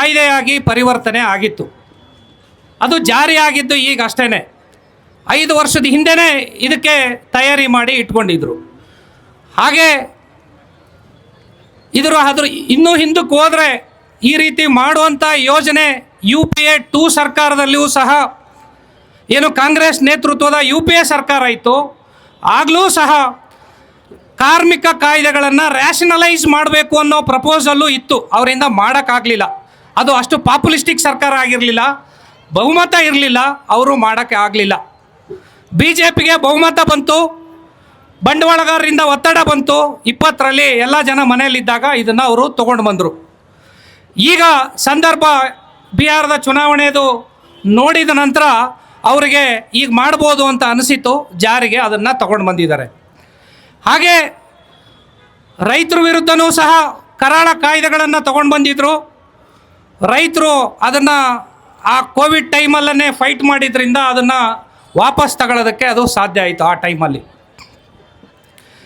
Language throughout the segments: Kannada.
ಕಾಯ್ದೆಯಾಗಿ ಪರಿವರ್ತನೆ ಆಗಿತ್ತು. ಅದು ಜಾರಿಯಾಗಿದ್ದು ಈಗ ಅಷ್ಟೇ. 5 ವರ್ಷದ ಹಿಂದೆಯೇ ಇದಕ್ಕೆ ತಯಾರಿ ಮಾಡಿ ಇಟ್ಕೊಂಡಿದ್ರು. ಹಾಗೆ ಅದ್ರ ಇನ್ನೂ ಹಿಂದಕ್ಕೆ ಹೋದರೆ ಈ ರೀತಿ ಮಾಡುವಂಥ ಯೋಜನೆ UPA 2 ಸರ್ಕಾರದಲ್ಲಿಯೂ ಸಹ, ಏನು ಕಾಂಗ್ರೆಸ್ ನೇತೃತ್ವದ UPA ಸರ್ಕಾರ ಇತ್ತು, ಆಗಲೂ ಸಹ ಕಾರ್ಮಿಕ ಕಾಯ್ದೆಗಳನ್ನು ರ್ಯಾಷನಲೈಸ್ ಮಾಡಬೇಕು ಅನ್ನೋ ಪ್ರಪೋಸಲ್ಲು ಇತ್ತು. ಅವರಿಂದ ಮಾಡೋಕ್ಕಾಗಲಿಲ್ಲ. ಅದು ಅಷ್ಟು ಪಾಪ್ಯುಲಿಸ್ಟಿಕ್ ಸರ್ಕಾರ ಆಗಿರಲಿಲ್ಲ, ಬಹುಮತ ಇರಲಿಲ್ಲ, ಅವರು ಮಾಡೋಕ್ಕೆ ಆಗಲಿಲ್ಲ. BJPಗೆ ಬಹುಮತ ಬಂತು, ಬಂಡವಾಳಗಾರರಿಂದ ಒತ್ತಡ ಬಂತು. 20ರಲ್ಲಿ ಎಲ್ಲ ಜನ ಮನೆಯಲ್ಲಿದ್ದಾಗ ಇದನ್ನು ಅವರು ತೊಗೊಂಡು ಬಂದರು. ಈಗ ಸಂದರ್ಭ ಬಿಹಾರದ ಚುನಾವಣೆದು ನೋಡಿದ ನಂತರ ಅವರಿಗೆ ಈಗ ಮಾಡ್ಬೋದು ಅಂತ ಅನಿಸಿತು, ಜಾರಿಗೆ ಅದನ್ನು ತಗೊಂಡು ಬಂದಿದ್ದಾರೆ. ಹಾಗೆ ರೈತರ ವಿರುದ್ಧನೂ ಸಹ ಕರಾಳ ಕಾಯ್ದೆಗಳನ್ನು ತಗೊಂಡು ಬಂದಿದ್ದರು. ರೈತರು ಅದನ್ನು ಆ ಕೋವಿಡ್ ಟೈಮಲ್ಲೇ ಫೈಟ್ ಮಾಡಿದ್ರಿಂದ ಅದನ್ನು ವಾಪಸ್ ತಗೊಳ್ಳೋದಕ್ಕೆ ಅದು ಸಾಧ್ಯ ಆಯಿತು ಆ ಟೈಮಲ್ಲಿ.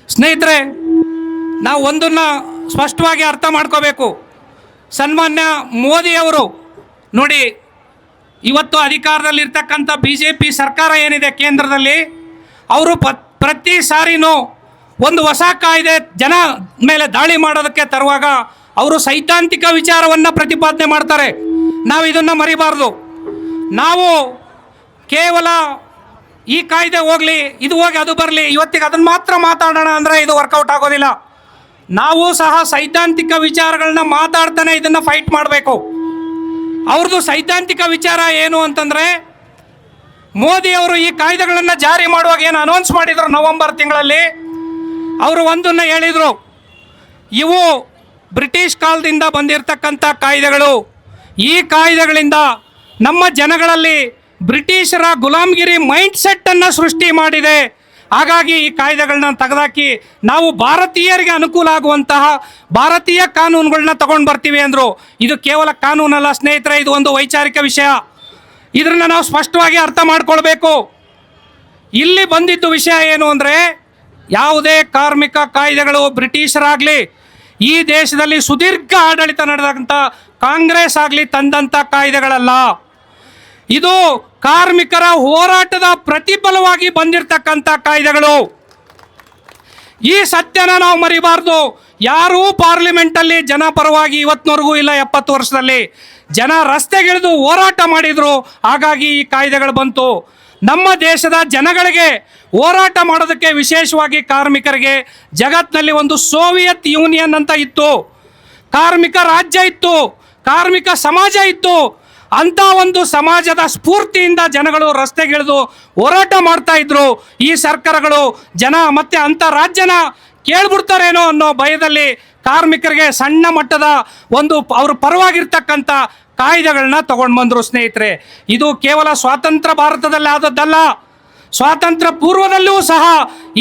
ಸ್ನೇಹಿತರೆ, ನಾವು ಒಂದನ್ನು ಸ್ಪಷ್ಟವಾಗಿ ಅರ್ಥ ಮಾಡ್ಕೋಬೇಕು. ಸನ್ಮಾನ್ಯ ಮೋದಿಯವರು ನೋಡಿ, ಇವತ್ತು ಅಧಿಕಾರದಲ್ಲಿರ್ತಕ್ಕಂಥ BJP ಸರ್ಕಾರ ಏನಿದೆ ಕೇಂದ್ರದಲ್ಲಿ, ಅವರು ಪ್ರತಿ ಸಾರಿನೂ ಒಂದು ಹೊಸ ಕಾಯ್ದೆ ಜನ ಮೇಲೆ ದಾಳಿ ಮಾಡೋದಕ್ಕೆ ತರುವಾಗ ಅವರು ಸೈದ್ಧಾಂತಿಕ ವಿಚಾರವನ್ನು ಪ್ರತಿಪಾದನೆ ಮಾಡ್ತಾರೆ. ನಾವು ಇದನ್ನು ಮರಿಬಾರ್ದು. ನಾವು ಕೇವಲ ಈ ಕಾಯ್ದೆ ಹೋಗಲಿ, ಇದು ಹೋಗಿ ಅದು ಬರಲಿ, ಇವತ್ತಿಗೆ ಅದನ್ನು ಮಾತ್ರ ಮಾತಾಡೋಣ ಅಂದರೆ ಇದು ವರ್ಕೌಟ್ ಆಗೋದಿಲ್ಲ. ನಾವು ಸಹ ಸೈದ್ಧಾಂತಿಕ ವಿಚಾರಗಳನ್ನ ಮಾತಾಡ್ತಾನೆ ಇದನ್ನು ಫೈಟ್ ಮಾಡಬೇಕು. ಅವ್ರದ್ದು ಸೈದ್ಧಾಂತಿಕ ವಿಚಾರ ಏನು ಅಂತಂದರೆ, ಮೋದಿಯವರು ಈ ಕಾಯ್ದೆಗಳನ್ನು ಜಾರಿ ಮಾಡುವಾಗ ಏನು ಅನೌನ್ಸ್ ಮಾಡಿದರು ನವೆಂಬರ್ ತಿಂಗಳಲ್ಲಿ, ಅವರು ಒಂದನ್ನು ಹೇಳಿದರು, ಇವು ಬ್ರಿಟಿಷ್ ಕಾಲದಿಂದ ಬಂದಿರತಕ್ಕಂಥ ಕಾಯ್ದೆಗಳು. ಈ ಕಾಯ್ದೆಗಳಿಂದ ನಮ್ಮ ಜನಗಳಲ್ಲಿ ಬ್ರಿಟಿಷರ ಗುಲಾಮಗಿರಿ ಮೈಂಡ್ ಸೆಟ್ಟನ್ನು ಸೃಷ್ಟಿ ಮಾಡಿದೆ. ಹಾಗಾಗಿ ಈ ಕಾಯ್ದೆಗಳನ್ನ ತೆಗೆದಾಕಿ ನಾವು ಭಾರತೀಯರಿಗೆ ಅನುಕೂಲ ಆಗುವಂತಹ ಭಾರತೀಯ ಕಾನೂನುಗಳನ್ನ ತಗೊಂಡು ಬರ್ತೀವಿ ಅಂದರು. ಇದು ಕೇವಲ ಕಾನೂನಲ್ಲ ಸ್ನೇಹಿತರೆ, ಇದು ಒಂದು ವೈಚಾರಿಕ ವಿಷಯ. ಇದನ್ನು ನಾವು ಸ್ಪಷ್ಟವಾಗಿ ಅರ್ಥ ಮಾಡ್ಕೊಳ್ಬೇಕು. ಇಲ್ಲಿ ಬಂದಿದ್ದು ವಿಷಯ ಏನು ಅಂದರೆ, ಯಾವುದೇ ಕಾರ್ಮಿಕ ಕಾಯ್ದೆಗಳು ಬ್ರಿಟಿಷರಾಗಲಿ, ಈ ದೇಶದಲ್ಲಿ ಸುದೀರ್ಘ ಆಡಳಿತ ನಡೆದಂಥ ಕಾಂಗ್ರೆಸ್ ಆಗಲಿ ತಂದಂಥ ಕಾಯ್ದೆಗಳಲ್ಲ. ಇದು ಕಾರ್ಮಿಕರ ಹೋರಾಟದ ಪ್ರತಿಫಲವಾಗಿ ಬಂದಿರತಕ್ಕಂಥ ಕಾಯ್ದೆಗಳು. ಈ ಸತ್ಯನ ನಾವು ಮರಿಬಾರ್ದು. ಯಾರೂ ಪಾರ್ಲಿಮೆಂಟಲ್ಲಿ ಜನ ಪರವಾಗಿ ಇವತ್ತಿನವರೆಗೂ ಇಲ್ಲ, 70 ವರ್ಷದಲ್ಲಿ ಜನ ರಸ್ತೆಗಿಳಿದು ಹೋರಾಟ ಮಾಡಿದರು. ಹಾಗಾಗಿ ಈ ಕಾಯ್ದೆಗಳು ಬಂತು. ನಮ್ಮ ದೇಶದ ಜನಗಳಿಗೆ ಹೋರಾಟ ಮಾಡೋದಕ್ಕೆ, ವಿಶೇಷವಾಗಿ ಕಾರ್ಮಿಕರಿಗೆ, ಜಗತ್ತಿನಲ್ಲಿ ಒಂದು ಸೋವಿಯತ್ ಯೂನಿಯನ್ ಅಂತ ಇತ್ತು, ಕಾರ್ಮಿಕ ರಾಜ್ಯ ಇತ್ತು, ಕಾರ್ಮಿಕ ಸಮಾಜ ಇತ್ತು. ಅಂಥ ಒಂದು ಸಮಾಜದ ಸ್ಫೂರ್ತಿಯಿಂದ ಜನಗಳು ರಸ್ತೆಗಿಳಿದು ಹೋರಾಟ ಮಾಡ್ತಾ ಇದ್ರು. ಈ ಸರ್ಕಾರಗಳು ಜನ ಮತ್ತೆ ಅಂಥ ರಾಜ್ಯನ ಕೇಳ್ಬಿಡ್ತಾರೇನೋ ಅನ್ನೋ ಭಯದಲ್ಲಿ ಕಾರ್ಮಿಕರಿಗೆ ಸಣ್ಣ ಮಟ್ಟದ ಒಂದು ಅವ್ರ ಪರವಾಗಿರ್ತಕ್ಕಂಥ ಕಾಯ್ದೆಗಳನ್ನ ತಗೊಂಡು ಬಂದರು. ಸ್ನೇಹಿತರೆ, ಇದು ಕೇವಲ ಸ್ವಾತಂತ್ರ್ಯ ಭಾರತದಲ್ಲಿ ಆದದ್ದಲ್ಲ, ಸ್ವಾತಂತ್ರ್ಯ ಪೂರ್ವದಲ್ಲೂ ಸಹ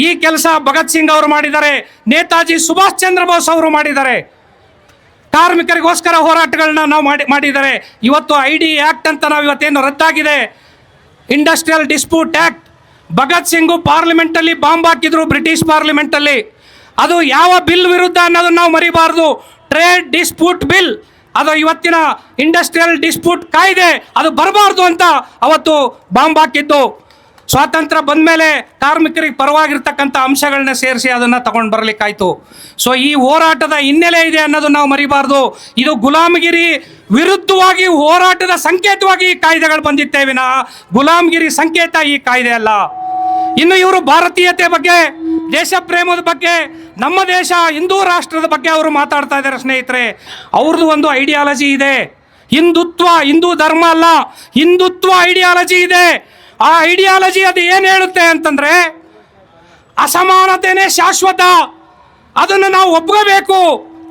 ಈ ಕೆಲಸ ಭಗತ್ ಸಿಂಗ್ ಅವರು ಮಾಡಿದ್ದಾರೆ, ನೇತಾಜಿ ಸುಭಾಷ್ ಚಂದ್ರ ಬೋಸ್ ಅವರು ಮಾಡಿದ್ದಾರೆ. ಕಾರ್ಮಿಕರಿಗೋಸ್ಕರ ಹೋರಾಟಗಳನ್ನ ನಾವು ಮಾಡಿದ್ದಾರೆ. ಇವತ್ತು ID ಆ್ಯಕ್ಟ್ ಅಂತ ನಾವು ಇವತ್ತೇನು ರದ್ದಾಗಿದೆ, industrial dispute act. Bhagat Singh ಪಾರ್ಲಿಮೆಂಟಲ್ಲಿ ಬಾಂಬ್ ಹಾಕಿದ್ರು, ಬ್ರಿಟಿಷ್ ಪಾರ್ಲಿಮೆಂಟಲ್ಲಿ. ಅದು ಯಾವ ಬಿಲ್ ವಿರುದ್ಧ ಅನ್ನೋದನ್ನು ನಾವು ಮರಿಬಾರ್ದು. ಟ್ರೇಡ್ ಡಿಸ್ಪ್ಯೂಟ್ ಬಿಲ್, ಅದು ಇವತ್ತಿನ ಇಂಡಸ್ಟ್ರಿಯಲ್ ಡಿಸ್ಪ್ಯೂಟ್ ಕಾಯ್ದೆ, ಅದು ಬರಬಾರ್ದು ಅಂತ ಅವತ್ತು ಬಾಂಬ್ ಹಾಕಿದ್ದು. ಸ್ವಾತಂತ್ರ್ಯ ಬಂದ ಮೇಲೆ ಕಾರ್ಮಿಕರಿಗೆ ಪರವಾಗಿರ್ತಕ್ಕಂಥ ಅಂಶಗಳನ್ನ ಸೇರಿಸಿ ಅದನ್ನು ತಗೊಂಡು ಬರಲಿಕ್ಕಾಯ್ತು. ಸೊ ಈ ಹೋರಾಟದ ಹಿನ್ನೆಲೆ ಇದೆ ಅನ್ನೋದು ನಾವು ಮರಿಬಾರ್ದು. ಇದು ಗುಲಾಮಗಿರಿ ವಿರುದ್ಧವಾಗಿ ಹೋರಾಟದ ಸಂಕೇತವಾಗಿ ಈ ಕಾಯ್ದೆಗಳು ಬಂದಿತ್ತೇ ವಿನಃ ಗುಲಾಮಗಿರಿ ಸಂಕೇತ ಈ ಕಾಯ್ದೆ ಅಲ್ಲ. ಇನ್ನು ಇವರು ಭಾರತೀಯತೆ ಬಗ್ಗೆ, ದೇಶ ಪ್ರೇಮದ ಬಗ್ಗೆ, ನಮ್ಮ ದೇಶ ಹಿಂದೂ ರಾಷ್ಟ್ರದ ಬಗ್ಗೆ ಅವರು ಮಾತಾಡ್ತಾ ಇದ್ದಾರೆ. ಸ್ನೇಹಿತರೆ, ಅವ್ರದ್ದು ಒಂದು ಐಡಿಯಾಲಜಿ ಇದೆ. ಹಿಂದೂ ಧರ್ಮ ಅಲ್ಲ, ಹಿಂದುತ್ವ ಐಡಿಯಾಲಜಿ ಇದೆ. ಆ ಐಡಿಯಾಲಜಿ ಅದು ಏನು ಹೇಳುತ್ತೆ ಅಂತಂದರೆ, ಅಸಮಾನತೆನೇ ಶಾಶ್ವತ, ಅದನ್ನು ನಾವು ಒಪ್ಕೋಬೇಕು.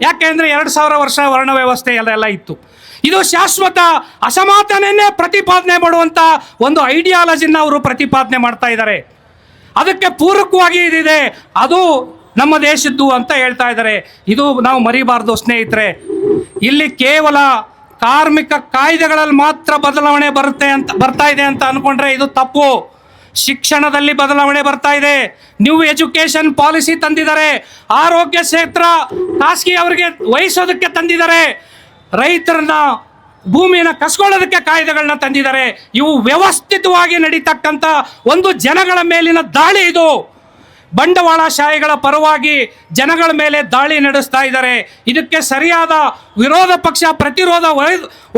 ಯಾಕೆಂದರೆ 2000 ವರ್ಷ ವರ್ಣ ವ್ಯವಸ್ಥೆ ಎಲ್ಲ ಇತ್ತು. ಇದು ಶಾಶ್ವತ ಅಸಮಾನತೆಯನ್ನೇ ಪ್ರತಿಪಾದನೆ ಮಾಡುವಂಥ ಒಂದು ಐಡಿಯಾಲಜಿನ ಅವರು ಪ್ರತಿಪಾದನೆ ಮಾಡ್ತಾ ಇದ್ದಾರೆ. ಅದಕ್ಕೆ ಪೂರಕವಾಗಿ ಇದಿದೆ, ಅದು ನಮ್ಮ ದೇಶದ್ದು ಅಂತ ಹೇಳ್ತಾ ಇದ್ದಾರೆ. ಇದು ನಾವು ಮರಿಬಾರ್ದು ಸ್ನೇಹಿತರೆ. ಇಲ್ಲಿ ಕೇವಲ ಕಾರ್ಮಿಕ ಕಾಯ್ದೆಗಳಲ್ಲಿ ಮಾತ್ರ ಬದಲಾವಣೆ ಬರ್ತಾ ಇದೆ ಅಂತ ಅಂದ್ಕೊಂಡ್ರೆ ಇದು ತಪ್ಪು. ಶಿಕ್ಷಣದಲ್ಲಿ ಬದಲಾವಣೆ ಬರ್ತಾ ಇದೆ, ನ್ಯೂ ಎಜುಕೇಷನ್ ಪಾಲಿಸಿ ತಂದಿದ್ದಾರೆ, ಆರೋಗ್ಯ ಕ್ಷೇತ್ರ ಖಾಸಗಿ ಅವರಿಗೆ ವಹಿಸೋದಕ್ಕೆ ತಂದಿದ್ದಾರೆ, ರೈತರನ್ನ ಭೂಮಿಯನ್ನು ಕಸ್ಕೊಳ್ಳೋದಕ್ಕೆ ಕಾಯ್ದೆಗಳನ್ನ ತಂದಿದ್ದಾರೆ. ಇವು ವ್ಯವಸ್ಥಿತವಾಗಿ ನಡೀತಕ್ಕಂಥ ಒಂದು ಜನಗಳ ಮೇಲಿನ ದಾಳಿ. ಇದು ಬಂಡವಾಳಶಾಹಿಗಳ ಪರವಾಗಿ ಜನಗಳ ಮೇಲೆ ದಾಳಿ ನಡೆಸ್ತಾ ಇದ್ದಾರೆ. ಇದಕ್ಕೆ ಸರಿಯಾದ ವಿರೋಧ ಪಕ್ಷ ಪ್ರತಿರೋಧ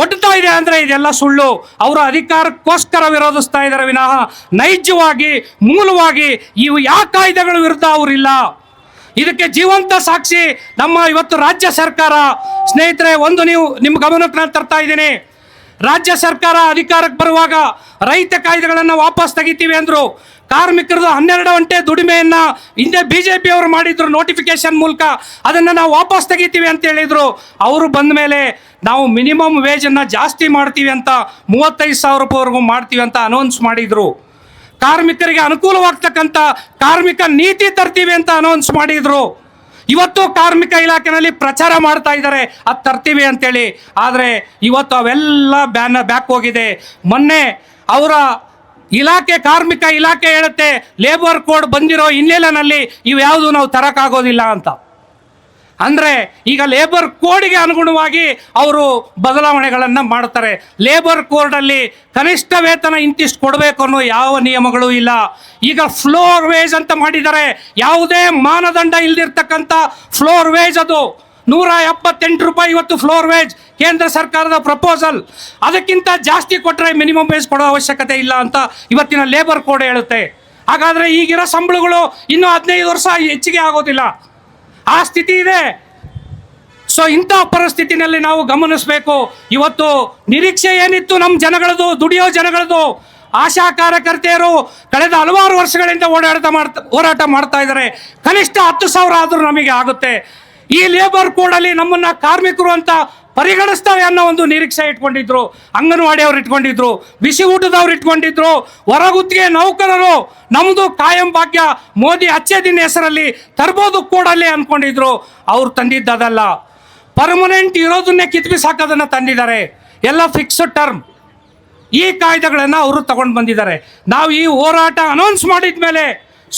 ಒಡ್ತಾ ಇದೆ ಅಂದರೆ ಇದೆಲ್ಲ ಸುಳ್ಳು. ಅವರು ಅಧಿಕಾರಕ್ಕೋಸ್ಕರ ವಿರೋಧಿಸ್ತಾ ಇದ್ದಾರೆ ವಿನಃ ನೈಜವಾಗಿ ಮೂಲವಾಗಿ ಇವು ಯಾವ ಕಾಯ್ದೆಗಳ ವಿರುದ್ಧ ಅವರಿಲ್ಲ. ಇದಕ್ಕೆ ಜೀವಂತ ಸಾಕ್ಷಿ ನಮ್ಮ ಇವತ್ತು ರಾಜ್ಯ ಸರ್ಕಾರ. ಸ್ನೇಹಿತರೆ, ಒಂದು ನೀವು ನಿಮ್ಮ ಗಮನಕ್ಕೆ ನಾನು ತರ್ತಾ ಇದ್ದೀನಿ. ರಾಜ್ಯ ಸರ್ಕಾರ ಅಧಿಕಾರಕ್ಕೆ ಬರುವಾಗ ರೈತ ಕಾಯ್ದೆಗಳನ್ನು ವಾಪಸ್ ತೆಗಿತೀವಿ ಅಂದರು. ಕಾರ್ಮಿಕರದು 12 ಗಂಟೆ ದುಡಿಮೆಯನ್ನು ಹಿಂದೆ BJP ಅವರು ಮಾಡಿದ್ರು ನೋಟಿಫಿಕೇಶನ್ ಮೂಲಕ. ಅದನ್ನು ನಾವು ವಾಪಸ್ ತೆಗಿತೀವಿ ಅಂತ ಹೇಳಿದರು. ಅವರು ಬಂದ ಮೇಲೆ ನಾವು ಮಿನಿಮಮ್ ವೇಜನ್ನು ಜಾಸ್ತಿ ಮಾಡ್ತೀವಿ ಅಂತ 35,000 ರೂಪಾಯಿವರೆಗೂ ಮಾಡ್ತೀವಿ ಅಂತ ಅನೌನ್ಸ್ ಮಾಡಿದರು. ಕಾರ್ಮಿಕರಿಗೆ ಅನುಕೂಲವಾಗ್ತಕ್ಕಂಥ ಕಾರ್ಮಿಕ ನೀತಿ ತರ್ತೀವಿ ಅಂತ ಅನೌನ್ಸ್ ಮಾಡಿದರು. ಇವತ್ತು ಕಾರ್ಮಿಕ ಇಲಾಖೆಯಲ್ಲಿ ಪ್ರಚಾರ ಮಾಡ್ತಾ ಇದ್ದಾರೆ ಅದು ತರ್ತೀವಿ ಅಂತೇಳಿ. ಆದರೆ ಇವತ್ತು ಅವೆಲ್ಲ ಬ್ಯಾಕ್ ಹೋಗಿದೆ. ಮೊನ್ನೆ ಅವರ ಇಲಾಖೆ ಕಾರ್ಮಿಕ ಇಲಾಖೆ ಹೇಳುತ್ತೆ ಲೇಬರ್ ಕೋಡ್ ಬಂದಿರೋ ಹಿನ್ನೆಲೆಯಲ್ಲಿ ಇವ್ಯಾವುದು ನಾವು ತರೋಕ್ಕಾಗೋದಿಲ್ಲ ಅಂತ. ಅಂದರೆ ಈಗ ಲೇಬರ್ ಕೋಡ್ಗೆ ಅನುಗುಣವಾಗಿ ಅವರು ಬದಲಾವಣೆಗಳನ್ನು ಮಾಡ್ತಾರೆ. ಲೇಬರ್ ಕೋಡಲ್ಲಿ ಕನಿಷ್ಠ ವೇತನ ಇಂತಿಷ್ಟು ಕೊಡಬೇಕು ಅನ್ನೋ ಯಾವ ನಿಯಮಗಳು ಇಲ್ಲ. ಈಗ ಫ್ಲೋರ್ ವೇಜ್ ಅಂತ ಮಾಡಿದ್ದಾರೆ. ಯಾವುದೇ ಮಾನದಂಡ ಇಲ್ದಿರ್ತಕ್ಕಂಥ ಫ್ಲೋರ್ ವೇಜ್. ಅದು 178 ರೂಪಾಯಿ ಇವತ್ತು ಫ್ಲೋರ್ ವೇಜ್ ಕೇಂದ್ರ ಸರ್ಕಾರದ ಪ್ರಪೋಸಲ್. ಅದಕ್ಕಿಂತ ಜಾಸ್ತಿ ಕೊಟ್ಟರೆ ಮಿನಿಮಮ್ ವೇಜ್ ಕೊಡೋ ಅವಶ್ಯಕತೆ ಇಲ್ಲ ಅಂತ ಇವತ್ತಿನ ಲೇಬರ್ ಕೋಡ್ ಹೇಳುತ್ತೆ. ಹಾಗಾದರೆ ಈಗಿರೋ ಸಂಬಳಗಳು ಇನ್ನೂ 15 ವರ್ಷ ಹೆಚ್ಚಿಗೆ ಆಗೋದಿಲ್ಲ, ಆ ಸ್ಥಿತಿ ಇದೆ. ಸೊ ಇಂಥ ಪರಿಸ್ಥಿತಿನಲ್ಲಿ ನಾವು ಗಮನಿಸಬೇಕು. ಇವತ್ತು ನಿರೀಕ್ಷೆ ಏನಿತ್ತು ನಮ್ಮ ಜನಗಳದು, ದುಡಿಯೋ ಜನಗಳದು, ಆಶಾ ಕಾರ್ಯಕರ್ತೆಯರು ಕಳೆದ ಹಲವಾರು ವರ್ಷಗಳಿಂದ ಹೋರಾಟ ಮಾಡ್ತಾ ಇದ್ದಾರೆ. ಕನಿಷ್ಠ 10,000 ಆದರೂ ನಮಗೆ ಆಗುತ್ತೆ. ಈ ಲೇಬರ್ ಕೋಡಲ್ಲಿ ನಮ್ಮನ್ನು ಕಾರ್ಮಿಕರು ಅಂತ ಪರಿಗಣಿಸ್ತವೆ ಅನ್ನೋ ಒಂದು ನಿರೀಕ್ಷೆ ಇಟ್ಕೊಂಡಿದ್ರು. ಅಂಗನವಾಡಿಯವ್ರು ಇಟ್ಕೊಂಡಿದ್ರು, ಬಿಸಿ ಊಟದವ್ರು ಇಟ್ಕೊಂಡಿದ್ರು, ಹೊರಗುತ್ತಿಗೆ ನೌಕರರು ನಮ್ಮದು ಕಾಯಂ ಭಾಗ್ಯ ಮೋದಿ ಅಚ್ಚೆ ದಿನ ಹೆಸರಲ್ಲಿ ತರ್ಬೋದು ಕೋಡಲ್ಲಿ ಅಂದ್ಕೊಂಡಿದ್ರು. ಅವ್ರು ತಂದಿದ್ದದಲ್ಲ, ಪರ್ಮನೆಂಟ್ ಇರೋದನ್ನೇ ಕಿತ್ಬಿಸಾಕೋದನ್ನು ತಂದಿದ್ದಾರೆ. ಎಲ್ಲ ಫಿಕ್ಸ್ಡ್ ಟರ್ಮ್. ಈ ಕಾಯ್ದೆಗಳನ್ನು ಅವರು ತಗೊಂಡು ಬಂದಿದ್ದಾರೆ. ನಾವು ಈ ಹೋರಾಟ ಅನೌನ್ಸ್ ಮಾಡಿದ ಮೇಲೆ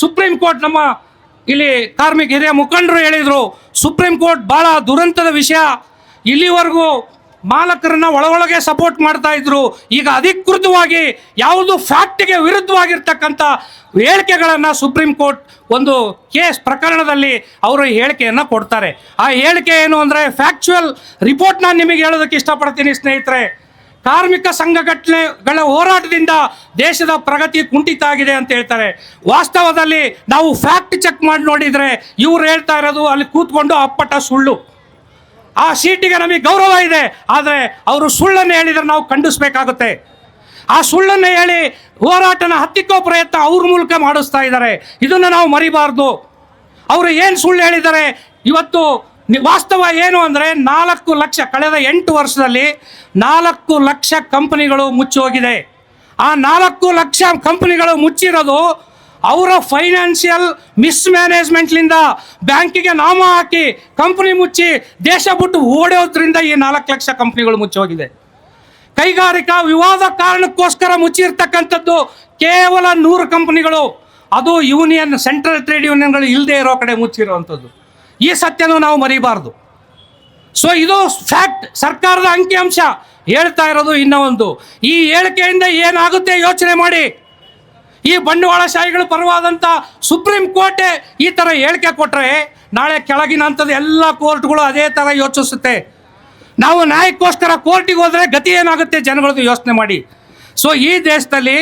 ಸುಪ್ರೀಂ ಕೋರ್ಟ್, ನಮ್ಮ ಇಲ್ಲಿ ಕಾರ್ಮಿಕ ಹಿರಿಯ ಮುಖಂಡರು ಹೇಳಿದರು, ಸುಪ್ರೀಂ ಕೋರ್ಟ್ ಭಾಳ ದುರಂತದ ವಿಷಯ. ಇಲ್ಲಿವರೆಗೂ ಮಾಲಕರನ್ನ ಒಳಗೆ ಸಪೋರ್ಟ್ ಮಾಡ್ತಾ ಇದ್ರು. ಈಗ ಅಧಿಕೃತವಾಗಿ ಯಾವುದು ಫ್ಯಾಕ್ಟ್ಗೆ ವಿರುದ್ಧವಾಗಿರ್ತಕ್ಕಂಥ ಹೇಳಿಕೆಗಳನ್ನು ಸುಪ್ರೀಂ ಕೋರ್ಟ್ ಒಂದು ಕೇಸ್ ಪ್ರಕರಣದಲ್ಲಿ ಅವರು ಹೇಳಿಕೆಯನ್ನು ಕೊಡ್ತಾರೆ. ಆ ಹೇಳಿಕೆ ಏನು ಅಂದರೆ ಫ್ಯಾಕ್ಚುಯಲ್ ರಿಪೋರ್ಟ್. ನಾನು ನಿಮಗೆ ಹೇಳೋದಕ್ಕೆ ಇಷ್ಟಪಡ್ತೀನಿ ಸ್ನೇಹಿತರೆ. ಕಾರ್ಮಿಕ ಸಂಘಟನೆಗಳ ಹೋರಾಟದಿಂದ ದೇಶದ ಪ್ರಗತಿ ಕುಂಠಿತ ಆಗಿದೆ ಅಂತ ಹೇಳ್ತಾರೆ. ವಾಸ್ತವದಲ್ಲಿ ನಾವು ಫ್ಯಾಕ್ಟ್ ಚೆಕ್ ಮಾಡಿ ನೋಡಿದರೆ ಇವ್ರು ಹೇಳ್ತಾ ಇರೋದು ಅಲ್ಲಿ ಕೂತ್ಕೊಂಡು ಅಪ್ಪಟ ಸುಳ್ಳು. ಆ ಸೀಟಿಗೆ ನಮಗೆ ಗೌರವ ಇದೆ, ಆದರೆ ಅವರು ಸುಳ್ಳನ್ನು ಹೇಳಿದರೆ ನಾವು ಖಂಡಿಸಬೇಕಾಗುತ್ತೆ. ಆ ಸುಳ್ಳನ್ನು ಹೇಳಿ ಹೋರಾಟನ ಹತ್ತಿಕ್ಕೋ ಪ್ರಯತ್ನ ಅವ್ರ ಮೂಲಕ ಮಾಡಿಸ್ತಾ ಇದ್ದಾರೆ. ಇದನ್ನು ನಾವು ಮರಿಬಾರ್ದು. ಅವರು ಏನು ಸುಳ್ಳು ಹೇಳಿದ್ದಾರೆ ಇವತ್ತು ವಾಸ್ತವ ಏನು ಅಂದರೆ 4 ಲಕ್ಷ, ಕಳೆದ 8 ವರ್ಷದಲ್ಲಿ 4 ಲಕ್ಷ ಕಂಪನಿಗಳು ಮುಚ್ಚಿ ಹೋಗಿದೆ. ಆ 4 ಲಕ್ಷ ಕಂಪನಿಗಳು ಮುಚ್ಚಿರೋದು ಅವರ ಫೈನಾನ್ಷಿಯಲ್ ಮಿಸ್ಮ್ಯಾನೇಜ್ಮೆಂಟ್ಲಿಂದ ಬ್ಯಾಂಕಿಗೆ ನಾಮ ಹಾಕಿ ಕಂಪನಿ ಮುಚ್ಚಿ ದೇಶ ಬಿಟ್ಟು ಓಡೋದ್ರಿಂದ ಈ 4 ಲಕ್ಷ ಕಂಪನಿಗಳು ಮುಚ್ಚಿ ಹೋಗಿದೆ. ಕೈಗಾರಿಕಾ ವಿವಾದ ಕಾರಣಕ್ಕೋಸ್ಕರ ಮುಚ್ಚಿರ್ತಕ್ಕಂಥದ್ದು ಕೇವಲ 100 ಕಂಪನಿಗಳು. ಅದು ಯೂನಿಯನ್, ಸೆಂಟ್ರಲ್ ಟ್ರೇಡ್ ಯೂನಿಯನ್ಗಳು ಇಲ್ಲದೆ ಇರೋ ಕಡೆ ಮುಚ್ಚಿರುವಂಥದ್ದು. ಈ ಸತ್ಯನೂ ನಾವು ಮರಿಬಾರ್ದು. ಸೊ ಇದು ಫ್ಯಾಕ್ಟ್. ಸರ್ಕಾರದ ಅಂಕಿಅಂಶ ಹೇಳ್ತಾ ಇರೋದು ಇನ್ನೂ ಒಂದು. ಈ ಹೇಳಿಕೆಯಿಂದ ಏನಾಗುತ್ತೆ ಯೋಚನೆ ಮಾಡಿ. ಈ ಬಂಡವಾಳಶಾಹಿಗಳ ಪರವಾದಂಥ ಸುಪ್ರೀಂ ಕೋರ್ಟೇ ಈ ಥರ ಹೇಳಿಕೆ ಕೊಟ್ಟರೆ ನಾಳೆ ಕೆಳಗಿನ ಹಂತದ ಎಲ್ಲ ಕೋರ್ಟ್ಗಳು ಅದೇ ಥರ ಯೋಚಿಸುತ್ತೆ. ನಾವು ನ್ಯಾಯಕ್ಕೋಸ್ಕರ ಕೋರ್ಟಿಗೆ ಹೋದರೆ ಗತಿ ಏನಾಗುತ್ತೆ ಜನಗಳದ್ದು ಯೋಚನೆ ಮಾಡಿ. ಸೊ ಈ ದೇಶದಲ್ಲಿ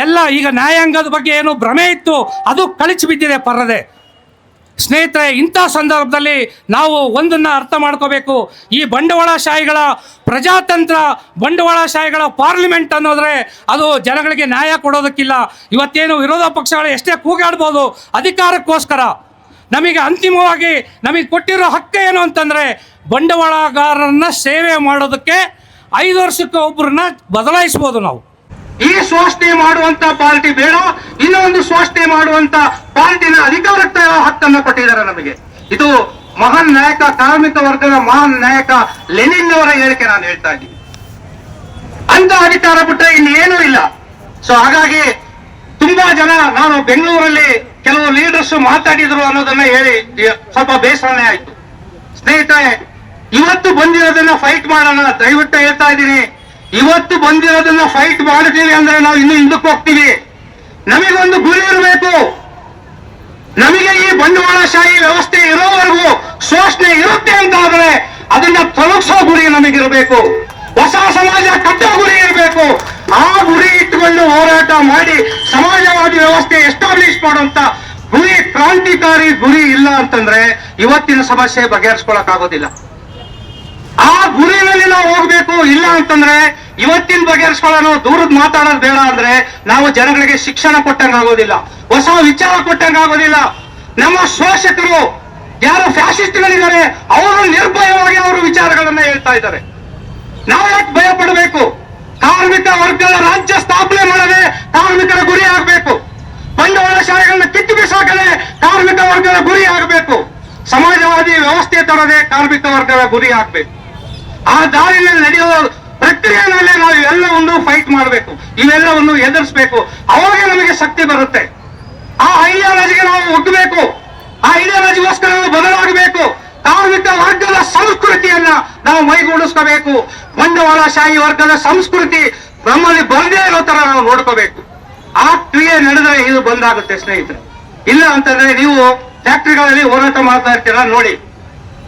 ಎಲ್ಲ ಈಗ ನ್ಯಾಯಾಂಗದ ಬಗ್ಗೆ ಏನು ಭ್ರಮೆ ಇತ್ತು ಅದು ಕಳಚಿ ಬಿದ್ದಿದೆ ಪರದೆ. ಸ್ನೇಹಿತರೆ, ಇಂಥ ಸಂದರ್ಭದಲ್ಲಿ ನಾವು ಒಂದನ್ನು ಅರ್ಥ ಮಾಡ್ಕೋಬೇಕು. ಈ ಬಂಡವಾಳಶಾಹಿಗಳ ಪ್ರಜಾತಂತ್ರ, ಬಂಡವಾಳಶಾಹಿಗಳ ಪಾರ್ಲಿಮೆಂಟ್ ಅನ್ನೋದ್ರೆ ಅದು ಜನಗಳಿಗೆ ನ್ಯಾಯ ಕೊಡೋದಕ್ಕಿಲ್ಲ. ಇವತ್ತೇನು ವಿರೋಧ ಪಕ್ಷಗಳು ಎಷ್ಟೇ ಕೂಗಾಡ್ಬೋದು ಅಧಿಕಾರಕ್ಕೋಸ್ಕರ, ನಮಗೆ ಅಂತಿಮವಾಗಿ ನಮಗೆ ಕೊಟ್ಟಿರೋ ಹಕ್ಕು ಏನು ಅಂತಂದರೆ ಬಂಡವಾಳಗಾರರನ್ನ ಸೇವೆ ಮಾಡೋದಕ್ಕೆ 5 ವರ್ಷಕ್ಕೆ ಒಬ್ಬರನ್ನ ಬದಲಾಯಿಸ್ಬೋದು ನಾವು. ಈ ಶೋಷಣೆ ಮಾಡುವಂತ ಪಾರ್ಟಿ ಬೇಡ, ಇನ್ನೊಂದು ಶೋಷಣೆ ಮಾಡುವಂತ ಪಾರ್ಟಿನ ಅಧಿಕಾರಕ್ಕೆ ಹಕ್ಕನ್ನು ಕೊಟ್ಟಿದ್ದಾರೆ ನಮಗೆ. ಇದು ಮಹಾನ್ ನಾಯಕ, ಕಾರ್ಮಿಕ ವರ್ಗದ ಮಹಾನ್ ನಾಯಕ ಲೆನಿನ್ ಅವರ ಹೇಳಿಕೆ ನಾನು ಹೇಳ್ತಾ ಇದ್ದೀನಿ. ಅಂತ ಅಧಿಕಾರ ಬಿಟ್ಟರೆ ಇನ್ನೇನೂ ಇಲ್ಲ. ಸೊ ಹಾಗಾಗಿ ತುಂಬಾ ಜನ, ನಾನು ಬೆಂಗಳೂರಲ್ಲಿ ಕೆಲವು ಲೀಡರ್ಸ್ ಮಾತಾಡಿದ್ರು ಅನ್ನೋದನ್ನ ಹೇಳಿ ಸ್ವಲ್ಪ ಬೇಸರನೇ ಆಯ್ತು. ಸ್ನೇಹಿತರೆ, ಇವತ್ತು ಬಂದಿರೋದನ್ನ ಫೈಟ್ ಮಾಡೋಣ. ದಯವಿಟ್ಟು ಹೇಳ್ತಾ ಇದ್ದೀನಿ, ಇವತ್ತು ಬಂದಿರೋದನ್ನ ಫೈಟ್ ಮಾಡ್ತೀವಿ ಅಂದ್ರೆ ನಾವು ಇನ್ನು ಹಿಂದಕ್ಕೆ ಹೋಗ್ತೀವಿ. ನಮಗೊಂದು ಗುರಿ ಇರಬೇಕು. ನಮಗೆ ಈ ಬಂಡವಾಳಶಾಹಿ ವ್ಯವಸ್ಥೆ ಇರೋವರೆಗೂ ಶೋಷಣೆ ಇರುತ್ತೆ ಅಂತ ಆದ್ರೆ ಅದನ್ನ ತೊಲಗಿಸೋ ಗುರಿ ನಮಗಿರಬೇಕು. ಹೊಸ ಸಮಾಜ ಕಟ್ಟೋ ಗುರಿ ಇರಬೇಕು. ಆ ಗುರಿ ಇಟ್ಟುಕೊಂಡು ಹೋರಾಟ ಮಾಡಿ ಸಮಾಜವಾದಿ ವ್ಯವಸ್ಥೆ ಎಸ್ಟಾಬ್ಲಿಷ್ ಮಾಡುವಂತ ಗುರಿ, ಕ್ರಾಂತಿಕಾರಿ ಗುರಿ ಇಲ್ಲ ಅಂತಂದ್ರೆ ಇವತ್ತಿನ ಸಮಸ್ಯೆ ಬಗೆಹರಿಸ್ಕೊಳಕ್ ಆಗೋದಿಲ್ಲ. ಆ ಗುರಿನಲ್ಲಿ ನಾವು ಹೋಗ್ಬೇಕು. ಇಲ್ಲ ಅಂತಂದ್ರೆ ಇವತ್ತಿನ ಬಗೆಹರಿಸ್ಕೊಳ್ಳೋಣ, ದೂರದ ಮಾತಾಡೋದು ಬೇಡ ಅಂದ್ರೆ ನಾವು ಜನಗಳಿಗೆ ಶಿಕ್ಷಣ ಕೊಟ್ಟಂಗ ಆಗೋದಿಲ್ಲ, ಹೊಸ ವಿಚಾರ ಕೊಟ್ಟಂಗ ಆಗೋದಿಲ್ಲ. ನಮ್ಮ ಶೋಷಕರು ಯಾರು ಫ್ಯಾಸಿಸ್ಟ್ಗಳಿದ್ದಾರೆ ಅವರು ನಿರ್ಭಯವಾಗಿ ಅವರ ವಿಚಾರಗಳನ್ನ ಹೇಳ್ತಾ ಇದ್ದಾರೆ. ನಾವು ಯಾಕೆ ಭಯ ಪಡಬೇಕು? ಕಾರ್ಮಿಕ ವರ್ಗದ ರಾಜ್ಯ ಸ್ಥಾಪನೆ ಮಾಡದೆ ಕಾರ್ಮಿಕರ ಗುರಿ ಆಗಬೇಕು. ಬಂಡವಾಳಶಾಹಿಗಳನ್ನ ಕಿತ್ತು ಬಿಸಾಕದೆ ಕಾರ್ಮಿಕ ವರ್ಗದ ಗುರಿ ಆಗಬೇಕು. ಸಮಾಜವಾದಿ ವ್ಯವಸ್ಥೆ ತರದೆ ಕಾರ್ಮಿಕ ವರ್ಗದ ಗುರಿ ಆಗ್ಬೇಕು. ಆ ದಾರಿನಲ್ಲಿ ನಡೆಯೋ ಪ್ರಕ್ರಿಯೆನಲ್ಲೇ ನಾವು ಇವೆಲ್ಲವನ್ನು ಫೈಟ್ ಮಾಡಬೇಕು, ಇವೆಲ್ಲವನ್ನು ಎದುರಿಸಬೇಕು. ಅವಾಗ ನಮಗೆ ಶಕ್ತಿ ಬರುತ್ತೆ. ಆ ಐಡಿಯಾಲಜಿಗೆ ನಾವು ಒಗ್ಗಬೇಕು. ಆ ಐಡಿಯಾಲಜಿಗೋಸ್ಕರ ನಾವು ಬದಲಾಗಬೇಕು. ಕಾರ್ಮಿಕ ವರ್ಗದ ಸಂಸ್ಕೃತಿಯನ್ನ ನಾವು ಮೈಗೂಡಿಸ್ಕೋಬೇಕು. ಬಂಡವಾಳಶಾಹಿ ವರ್ಗದ ಸಂಸ್ಕೃತಿ ನಮ್ಮಲ್ಲಿ ಬರದೇ ಇರೋ ತರ ನಾವು ನೋಡ್ಕೋಬೇಕು. ಆ ಕ್ರಿಯೆ ನಡೆದ್ರೆ ಇದು ಬಂದಾಗುತ್ತೆ ಸ್ನೇಹಿತರೆ. ಇಲ್ಲ ಅಂತಂದ್ರೆ ನೀವು ಫ್ಯಾಕ್ಟರಿಗಳಲ್ಲಿ ಹೋರಾಟ ಮಾಡ್ತಾ ಇರ್ತೀರ ನೋಡಿ,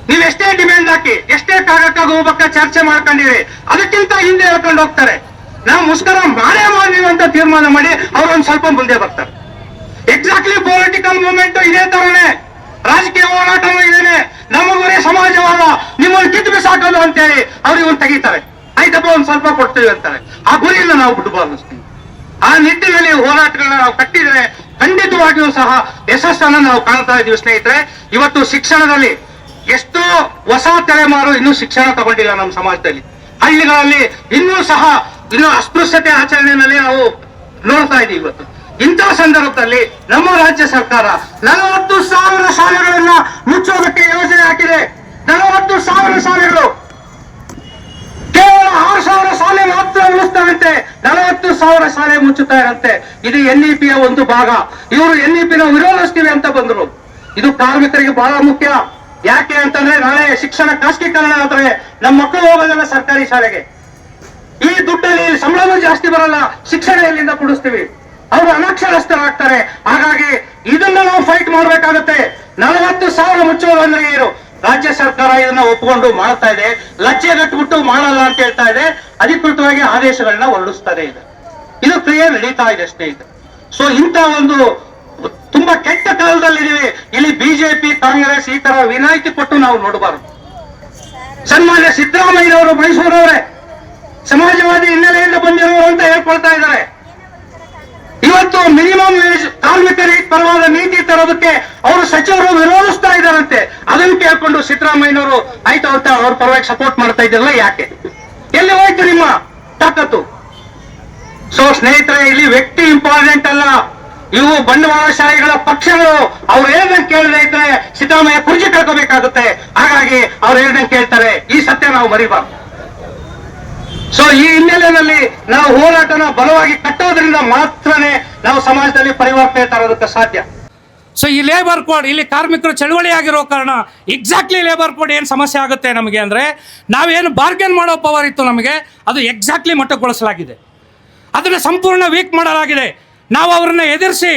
ನೀವು ಎಷ್ಟೇ ಡಿಮ್ಯಾಂಡ್ ಹಾಕಿ, ಎಷ್ಟೇ ಕಾಗಕ್ಕಾಗ ಹೋಗ್ಬೇಕ ಚರ್ಚೆ ಮಾಡ್ಕೊಂಡಿರಿ, ಅದಕ್ಕಿಂತ ಹಿಂದೆ ಹೇಳ್ಕೊಂಡು ಹೋಗ್ತಾರೆ. ನಾವು ಮುಷ್ಕರ ಮಾಡೇ ಮಾಡಿವಿ ಅಂತ ತೀರ್ಮಾನ ಮಾಡಿ ಅವ್ರೊಂದ್ ಸ್ವಲ್ಪ ಮುಂದೆ ಬರ್ತಾರೆ. ಎಕ್ಸಾಕ್ಟ್ಲಿ ಪೊಲಿಟಿಕಲ್ ಮೂವ್ಮೆಂಟ್ ಇದೇ ತರನೇ, ರಾಜಕೀಯ ಹೋರಾಟನೂ ಇದೇನೆ. ನಮಗುರೇ ಸಮಾಜವಾದ ನಿಮ್ಮನ್ನು ಕಿತ್ತು ಬಿಸಾಕೋದು ಅಂತೇಳಿ ಅವ್ರಿಗೆ ಒಂದು ತೆಗಿತಾರೆ. ಆಯ್ತಪ್ಪ ಒಂದ್ ಸ್ವಲ್ಪ ಕೊಡ್ತೀವಿ ಅಂತಾರೆ. ಆ ಗುರಿಯನ್ನು ನಾವು ಬಿಡಬಾರ್ದು. ಆ ನಿಟ್ಟಿನಲ್ಲಿ ಹೋರಾಟಗಳನ್ನ ನಾವು ಕಟ್ಟಿದ್ರೆ ಖಂಡಿತವಾಗಿಯೂ ಸಹ ಯಶಸ್ಸನ್ನು ನಾವು ಕಾಣ್ತಾ ಇದೀವಿ ಸ್ನೇಹಿತರೆ. ಇವತ್ತು ಶಿಕ್ಷಣದಲ್ಲಿ ಎಷ್ಟೋ ಹೊಸ ತಲೆಮಾರು ಇನ್ನೂ ಶಿಕ್ಷಣ ತಗೊಂಡಿಲ್ಲ ನಮ್ಮ ಸಮಾಜದಲ್ಲಿ. ಹಳ್ಳಿಗಳಲ್ಲಿ ಇನ್ನೂ ಸಹ ಅಸ್ಪೃಶ್ಯತೆ ಆಚರಣೆಯಲ್ಲಿ ನಾವು ನೋಡ್ತಾ ಇದೀವಿ. ಇವತ್ತು ಇಂಥ ಸಂದರ್ಭದಲ್ಲಿ ನಮ್ಮ ರಾಜ್ಯ ಸರ್ಕಾರ 40,000 ಶಾಲೆಗಳನ್ನ ಮುಚ್ಚೋದಕ್ಕೆ ಯೋಜನೆ ಹಾಕಿದೆ. 40,000 ಶಾಲೆಗಳು, ಕೇವಲ 6,000 ಶಾಲೆ ಮಾತ್ರ ಉಳಿಸ್ತಾರಂತೆ, 40,000 ಶಾಲೆ ಮುಚ್ಚುತ್ತಾ ಇರಂತೆ. ಇದು NEP ಯ ಒಂದು ಭಾಗ. ಇವರು NEP ನ ವಿರೋಧಿಸ್ತೀವಿ ಅಂತ ಬಂದ್ರು. ಇದು ಕಾರ್ಮಿಕರಿಗೆ ಬಹಳ ಮುಖ್ಯ. ಯಾಕೆ ಅಂತಂದ್ರೆ ನಾಳೆ ಶಿಕ್ಷಣ ಖಾಸಗೀಕರಣ ಆದ್ರೆ ನಮ್ಮ ಮಕ್ಕಳು ಹೋಗೋದಲ್ಲ ಸರ್ಕಾರಿ ಶಾಲೆಗೆ. ಈ ದುಡ್ಡಲ್ಲಿ ಸಂಬಳನೂ ಜಾಸ್ತಿ ಬರಲ್ಲ, ಶಿಕ್ಷಣ ಎಲ್ಲಿಂದ ಕೊಡಿಸ್ತೀವಿ? ಅವರು ಅನಕ್ಷರಸ್ಥರಾಗ್ತಾರೆ. ಹಾಗಾಗಿ ಇದನ್ನ ನಾವು ಫೈಟ್ ಮಾಡ್ಬೇಕಾಗತ್ತೆ. 40,000 ಮುಚ್ಚೋದು ಅಂದ್ರೆ ಏನು? ರಾಜ್ಯ ಸರ್ಕಾರ ಇದನ್ನ ಒಪ್ಪಿಕೊಂಡು ಮಾಡ್ತಾ ಇದೆ. ಲಜ್ಜೆಗಟ್ಬಿಟ್ಟು ಮಾಡಲ್ಲ ಅಂತ ಹೇಳ್ತಾ ಇದೆ. ಅಧಿಕೃತವಾಗಿ ಆದೇಶಗಳನ್ನ ಹೊರಡಿಸ್ತಾರೆ. ಇದು ಕ್ರಿಯೆ ನಡೀತಾ ಇದೆ ಸ್ನೇಹಿತರೆ. ಸೊ ಇಂಥ ಒಂದು ತುಂಬಾ ಕೆಟ್ಟ ಕಾಲದಲ್ಲಿದ್ದೀವಿ. ಇಲ್ಲಿ ಬಿಜೆಪಿ ಕಾಂಗ್ರೆಸ್ ಈ ತರ ವಿನಾಯಿತಿ ಕೊಟ್ಟು ನಾವು ನೋಡಬಾರದು. ಸನ್ಮಾನ್ಯ ಸಿದ್ದರಾಮಯ್ಯನವರು ಮೈಸೂರವರೇ ಸಮಾಜವಾದಿ ಹಿನ್ನೆಲೆಯಿಂದ ಬಂದಿರೋರು ಅಂತ ಹೇಳ್ಕೊಳ್ತಾ ಇದ್ದಾರೆ. ಇವತ್ತು ಮಿನಿಮಮ್ ವೇಜ್ ಕಾರ್ಮಿಕರಿಗೆ ಪರವಾದ ನೀತಿ ತರೋದಕ್ಕೆ ಅವರು ಸಚಿವರು ವಿರೋಧಿಸ್ತಾ ಇದ್ದಾರಂತೆ. ಅದನ್ನು ಕೇಳ್ಕೊಂಡು ಸಿದ್ದರಾಮಯ್ಯನವರು ಆಯ್ತು ಅಂತ ಅವ್ರ ಪರವಾಗಿ ಸಪೋರ್ಟ್ ಮಾಡ್ತಾ ಇದ್ದಿರಲ್ಲ. ಯಾಕೆ? ಎಲ್ಲಿ ಹೋಯ್ತು ನಿಮ್ಮ ತಾಕತ್ತು? ಸೊ ಸ್ನೇಹಿತರೆ, ಇಲ್ಲಿ ವ್ಯಕ್ತಿ ಇಂಪಾರ್ಟೆಂಟ್ ಅಲ್ಲ, ಇವು ಬಂಡವಾಳಶಾಹಿಗಳ ಪಕ್ಷಗಳು. ಅವ್ರು ಹೇಳ್ದಂಗೆ ಕೇಳದೆ ಇದ್ರೆ ಸಿದ್ದರಾಮಯ್ಯ ಕುರ್ಚಿ ಕಳ್ಕೋಬೇಕಾಗುತ್ತೆ. ಹಾಗಾಗಿ ಅವ್ರು ಹೇಳ್ದಂಗೆ ಕೇಳ್ತಾರೆ. ಈ ಸತ್ಯ ನಾವು ಮರಿಬಾರ್ದು. ಸೊ ಈ ಹಿನ್ನೆಲೆಯಲ್ಲಿ ನಾವು ಹೋರಾಟನ ಬಲವಾಗಿ ಕಟ್ಟೋದ್ರಿಂದ ಮಾತ್ರನೇ ನಾವು ಸಮಾಜದಲ್ಲಿ ಪರಿವರ್ತನೆ ತರೋದಕ್ಕೆ ಸಾಧ್ಯ. ಸೊ ಈ ಲೇಬರ್ ಕೋಡ್, ಇಲ್ಲಿ ಕಾರ್ಮಿಕರು ಚಳವಳಿ ಆಗಿರೋ ಕಾರಣ ಎಕ್ಸಾಕ್ಟ್ಲಿ ಲೇಬರ್ ಕೋಡ್ ಏನು ಸಮಸ್ಯೆ ಆಗುತ್ತೆ ನಮಗೆ ಅಂದರೆ, ನಾವೇನು ಬಾರ್ಗೇನ್ ಮಾಡೋ ಪವರ್ ಇತ್ತು ನಮಗೆ, ಅದು ಎಕ್ಸಾಕ್ಟ್ಲಿ ಮೊಟಕುಗೊಳಿಸಲಾಗಿದೆ. ಅದನ್ನು ಸಂಪೂರ್ಣ ವೀಕ್ ಮಾಡಲಾಗಿದೆ. ನಾವು ಅವ್ರನ್ನ ಎದುರಿಸಿ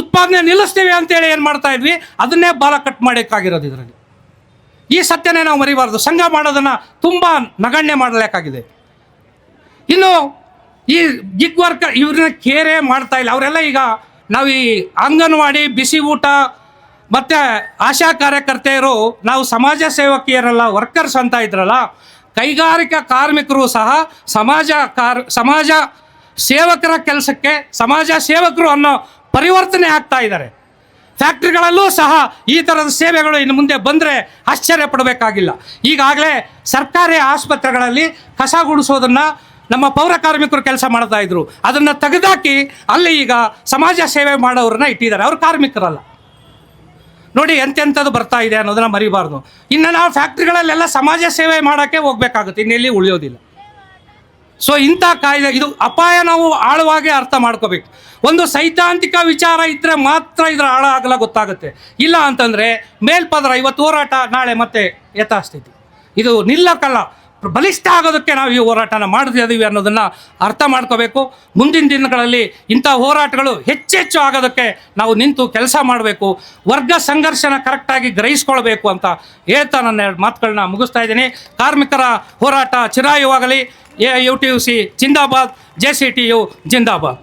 ಉತ್ಪಾದನೆ ನಿಲ್ಲಿಸ್ತೀವಿ ಅಂತೇಳಿ ಏನು ಮಾಡ್ತಾ ಇದ್ವಿ, ಅದನ್ನೇ ಬಾಲ ಕಟ್ ಮಾಡೋಕ್ಕಾಗಿರೋದು. ಇದರಲ್ಲಿ ಈ ಸತ್ಯನೇ ನಾವು ಮರಿಬಾರ್ದು. ಸಂಘ ಮಾಡೋದನ್ನು ತುಂಬ ನಗಣ್ಯ ಮಾಡಬೇಕಾಗಿದೆ. ಇನ್ನು ಈ ಗಿಗ್ ವರ್ಕರ್ ಇವ್ರನ್ನ ಕೇರೇ ಮಾಡ್ತಾ ಇಲ್ಲ. ಅವರೆಲ್ಲ ಈಗ ನಾವು ಈ ಅಂಗನವಾಡಿ, ಬಿಸಿ ಊಟ ಮತ್ತು ಆಶಾ ಕಾರ್ಯಕರ್ತೆಯರು, ನಾವು ಸಮಾಜ ಸೇವಕಿಯರಲ್ಲ, ವರ್ಕರ್ಸ್ ಅಂತ ಇದ್ರಲ್ಲ, ಕೈಗಾರಿಕಾ ಕಾರ್ಮಿಕರು ಸಹ ಸಮಾಜ ಸೇವಕರ ಕೆಲಸಕ್ಕೆ ಸಮಾಜ ಸೇವಕರು ಅನ್ನೋ ಪರಿವರ್ತನೆ ಆಗ್ತಾ ಇದ್ದಾರೆ. ಫ್ಯಾಕ್ಟ್ರಿಗಳಲ್ಲೂ ಸಹ ಈ ಥರದ ಸೇವೆಗಳು ಇನ್ನು ಮುಂದೆ ಬಂದರೆ ಆಶ್ಚರ್ಯ ಪಡಬೇಕಾಗಿಲ್ಲ. ಈಗಾಗಲೇ ಸರ್ಕಾರಿ ಆಸ್ಪತ್ರೆಗಳಲ್ಲಿ ಕಸ ಗುಡಿಸೋದನ್ನು ನಮ್ಮ ಪೌರ ಕಾರ್ಮಿಕರು ಕೆಲಸ ಮಾಡ್ತಾ ಇದ್ರು. ಅದನ್ನು ತೆಗೆದಾಕಿ ಅಲ್ಲಿ ಈಗ ಸಮಾಜ ಸೇವೆ ಮಾಡೋರನ್ನ ಇಟ್ಟಿದ್ದಾರೆ. ಅವರು ಕಾರ್ಮಿಕರಲ್ಲ. ನೋಡಿ ಎಂತೆಂಥದ್ದು ಬರ್ತಾ ಇದೆ ಅನ್ನೋದನ್ನ ಮರಿಬಾರ್ದು. ಇನ್ನು ನಾವು ಫ್ಯಾಕ್ಟ್ರಿಗಳಲ್ಲೆಲ್ಲ ಸಮಾಜ ಸೇವೆ ಮಾಡೋಕ್ಕೆ ಹೋಗ್ಬೇಕಾಗುತ್ತೆ, ಇನ್ನೆಲ್ಲಿ ಉಳಿಯೋದಿಲ್ಲ. ಸೊ ಇಂಥ ಕಾಯ್ದೆ, ಇದು ಅಪಾಯ ನಾವು ಆಳವಾಗಿ ಅರ್ಥ ಮಾಡ್ಕೋಬೇಕು. ಒಂದು ಸೈದ್ಧಾಂತಿಕ ವಿಚಾರ ಇದ್ದರೆ ಮಾತ್ರ ಇದರ ಆಳ ಆಗಲ ಗೊತ್ತಾಗುತ್ತೆ. ಇಲ್ಲ ಅಂತಂದರೆ ಮೇಲ್ಪದರ, ಇವತ್ತು ಹೋರಾಟ, ನಾಳೆ ಮತ್ತೆ ಯಥಾಸ್ಥಿತಿ. ಇದು ನಿಲ್ಲಕ್ಕಲ್ಲ. ಬಲಿಷ್ಠ ಆಗೋದಕ್ಕೆ ನಾವು ಈ ಹೋರಾಟನ ಮಾಡ್ತಿದ್ದೀವಿ ಅನ್ನೋದನ್ನು ಅರ್ಥ ಮಾಡ್ಕೋಬೇಕು. ಮುಂದಿನ ದಿನಗಳಲ್ಲಿ ಇಂಥ ಹೋರಾಟಗಳು ಹೆಚ್ಚೆಚ್ಚು ಆಗೋದಕ್ಕೆ ನಾವು ನಿಂತು ಕೆಲಸ ಮಾಡಬೇಕು. ವರ್ಗ ಸಂಘರ್ಷನ ಕರೆಕ್ಟಾಗಿ ಗ್ರಹಿಸ್ಕೊಳ್ಬೇಕು ಅಂತ ಹೇಳ್ತಾ ನನ್ನ 2 ಮಾತುಗಳನ್ನ ಮುಗಿಸ್ತಾ ಇದ್ದೀನಿ. ಕಾರ್ಮಿಕರ ಹೋರಾಟ ಚಿರಾಯುವಾಗಲಿ. AIUTUC ಜಿಂದಾಬಾದ್, JCTU ಜಿಂದಾಬಾದ್.